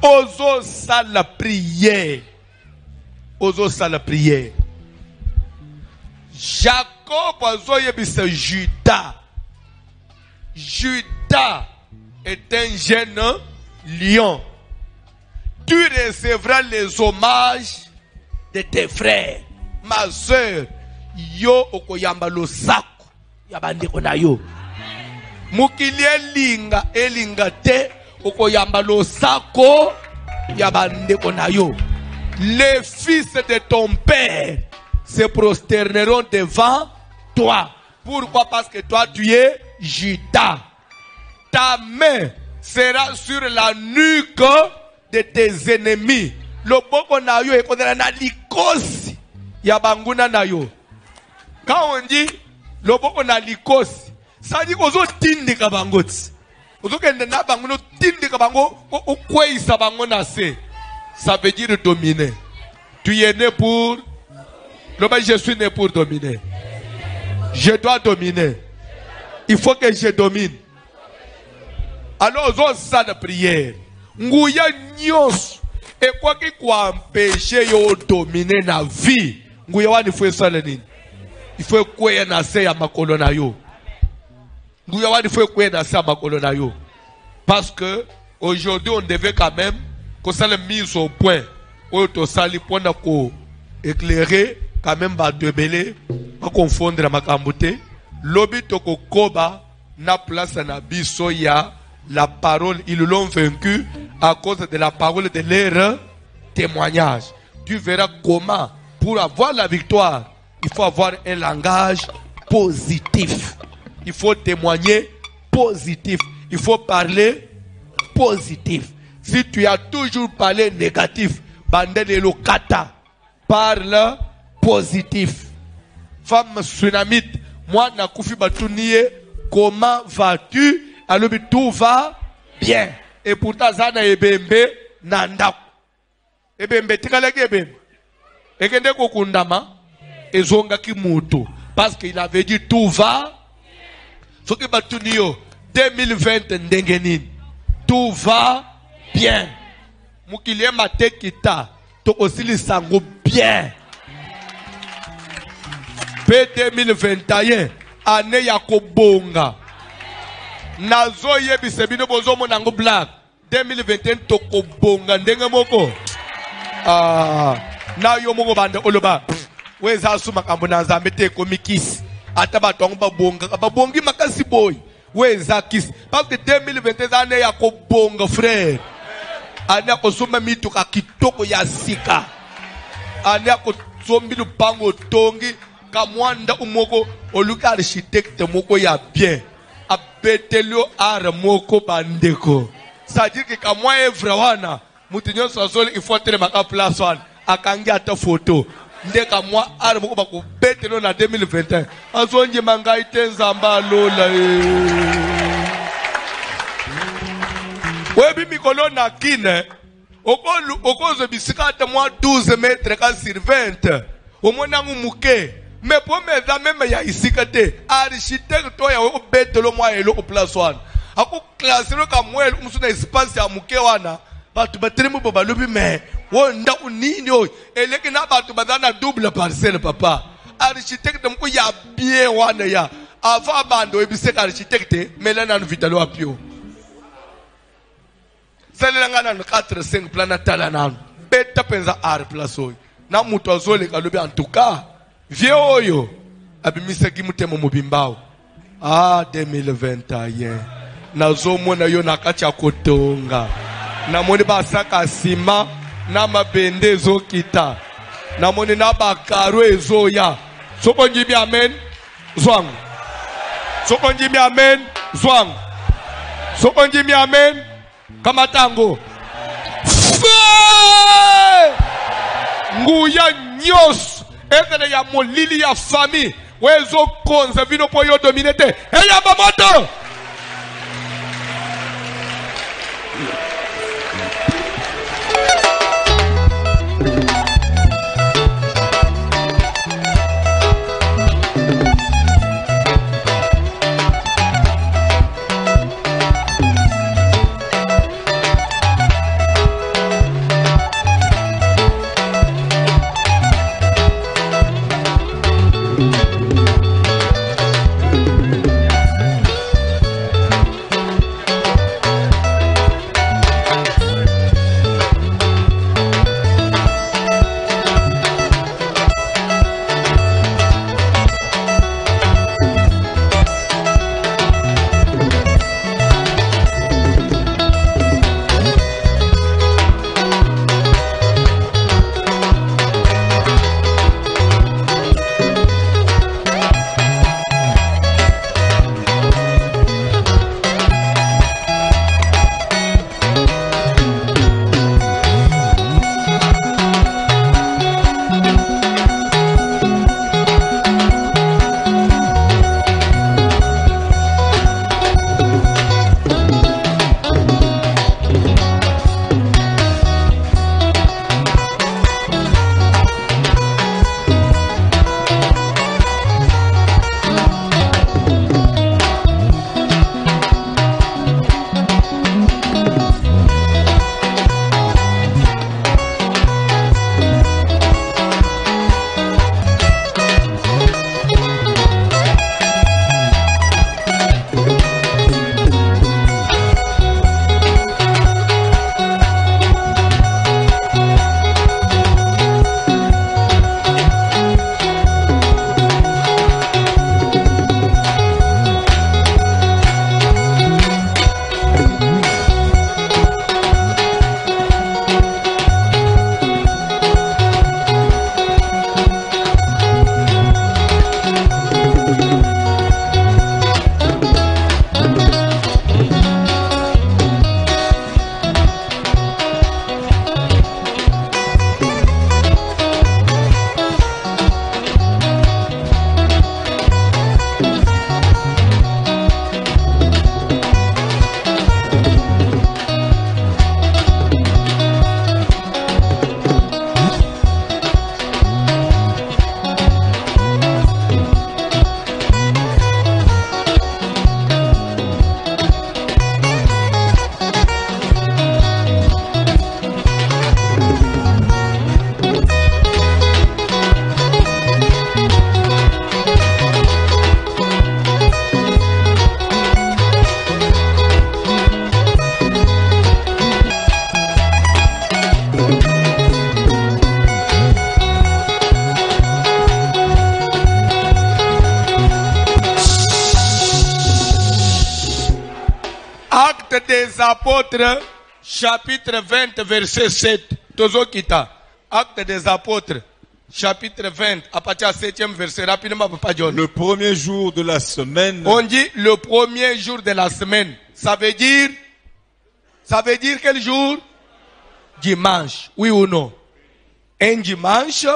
Ozo ça la prière. Ozo ça la prière. Jacob ozo yebisa Judas. Judas est un jeune lion. Tu recevras les hommages de tes frères. Ma soeur, yo okoyamba lo sako yabandeko na yo. Mukili elinga te okoyamba lo sako yabandeko na yo. Les fils de ton père se prosterneront devant toi. Pourquoi? Parce que toi tu es Judas. Ta main sera sur la nuque de tes ennemis. Loboko na yo ekonela na likosi ya banguna na yo. Quand on dit loboko na likosi, ça dit kozo tindika bangoti. Kozo kende na banguno tindika bango okweisa bango na se. Ça veut dire dominer. Tu es né pour je suis né pour dominer. Je dois dominer. Il faut que je domine. Alors, on ça de prière. Nguya nyos. Et quoi qu'il soit empêché de dominer la vie. Nguya wani faut ça le nini. Il faut quoi y na se ya makolo na yo. Nguya wani faut quoi na se ya makolo na yo. Parce que aujourd'hui on devait quand même qu'on s'est mis au point. Auto sali pour nous éclairer quand même ba debele pas confondre la makambote. Lobi toko koba na place na biso ya la parole, ils l'ont vaincu à cause de la parole de leur témoignage. Tu verras comment, pour avoir la victoire, il faut avoir un langage positif. Il faut témoigner positif. Il faut parler positif. Si tu as toujours parlé négatif, bandele lokata, parle positif. Femme tsunamite, moi na koufi batuniye, comment vas-tu? Alors tout va bien. Et pourtant, ça n'a ebembe nanda. Ebembe tikaleke ebembe. Et kende kokundama ezonga ki muto. Parce qu'il avait dit tout va. Ce qui va tout dire 2020 ndengenin. Tout va bien. Mukilie mate kita. To aussi le sango bien. P 2021 année ya kobonga. Nazo yebi sebino bozo monango black 2021 toko bonga ndenge moko na yo moko bande oloba weza suma kambo na nzambe te komikisi ata batongo babongi makasi boy weza kisi parce que 2021 année ya ko bonga frère année ko suma mitu ka kitoko ya sika année ko sombi lupango tongi kamwanda umoko oluka architecte moko ya bien abetelio ara moko bandeko. C'est-à-dire que quand moi evra wana, mutinyo sosoli il faut être maka place wana, akangi ata photo. Ndeka moi ara moko bako betelio na 2021. Azonje mangai tenzamba lola. Webi mikolo na kine, okozo bisikata moi 12 mètres ka sur 20. Omona muke. Mais pour mes amis, il y a ici que tu architecte, toi, il y a un bête de l'homme et l'autre place. A ko classe le comme moi, on se espace à Mukewana. Batu batremo baba lobi mais wonda unini oy. Eleki na batu badana double parcelle papa. Architecte mko ya bien wana ya. Avant bando ebise architecte, mais là na vitalo apio. Sele ngana na 4 5 plan natala na. Beta penza ar place oy. Na mutu azole ka lobi en tout cas. Vieux oyo abimisa kimutemo mubimbao 2021 nazomona yo nakati ya kotonga namoni basaka sima na mabende ezokita namoni na bakaro ezoya soko njimi amen zwang soko njimi amen zwang soko njimi amen kamatango nguya nyos Ezele ya molili ya famille. Wezo konza vino po yo dominete. Eya bamoto. des Apôtres, chapitre 20, verset 7. Tozo kita. Acte des Apôtres, chapitre 20, à partir du 7e verset. Rapidement, Papa John. Le premier jour de la semaine. On dit le premier jour de la semaine. Ça veut dire quel jour? Dimanche. Oui ou non? Un dimanche.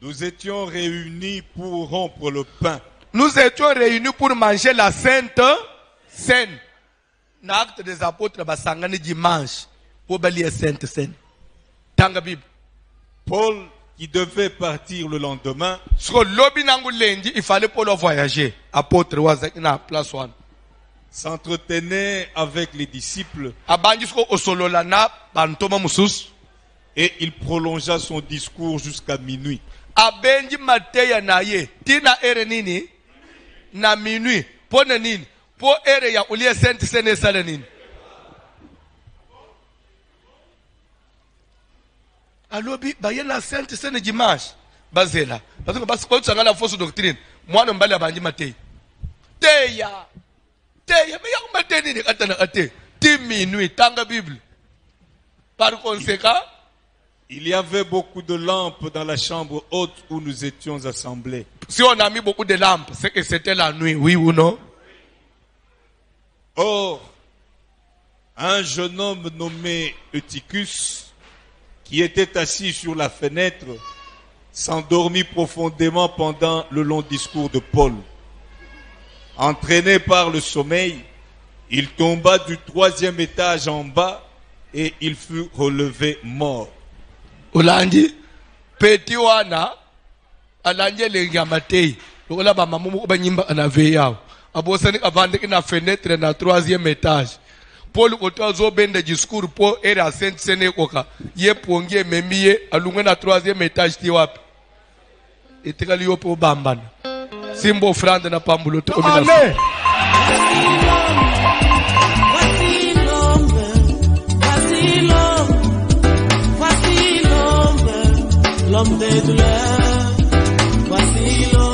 Nous étions réunis pour rompre le pain. Nous étions réunis pour manger la Sainte Seine. L'acte des Apôtres, basangani dimanche. Pour balayer Sainte Seine. Tanga Bible. Paul, qui devait partir le lendemain, Il fallait pour le voyager. Apôtre Wazakina, place 1. s'entretenait avec les disciples et il prolongea son discours jusqu'à minuit. Abenji mateya na ye. Tina ere nini? Na minuit. Pone nini? Po ere ya ulie Sainte Seine sale nini? Alobi, ba yena Sainte Seine dimanche. Bazela. Parce que quand tu as la fausse doctrine, moi non bala banji mateya. Teya, mais y'a mateya nini katana kate. Ti minuit, tanga Bible. Par conséquent, il y avait beaucoup de lampes dans la chambre haute où nous étions assemblés. Si on a mis beaucoup de lampes, c'est que c'était la nuit, oui ou non? Or, un jeune homme nommé Eutychus, qui était assis sur la fenêtre, s'endormit profondément pendant le long discours de Paul. Entraîné par le sommeil, il tomba du 3e étage en bas et il fut relevé mort. Olandi, petit wana, alanje lenga matei. Lokola ba mamumu ba nyimba anave yao. Abosani avande na fenêtre na 3e étage. Paul otazo bende discours po era Sainte Seine koka. Ye pongie memie alunga na 3e étage ti wapi. Etikali yo po bambana. Simbo frande na pambulo to omina. L'homme des douleurs, voici l'homme.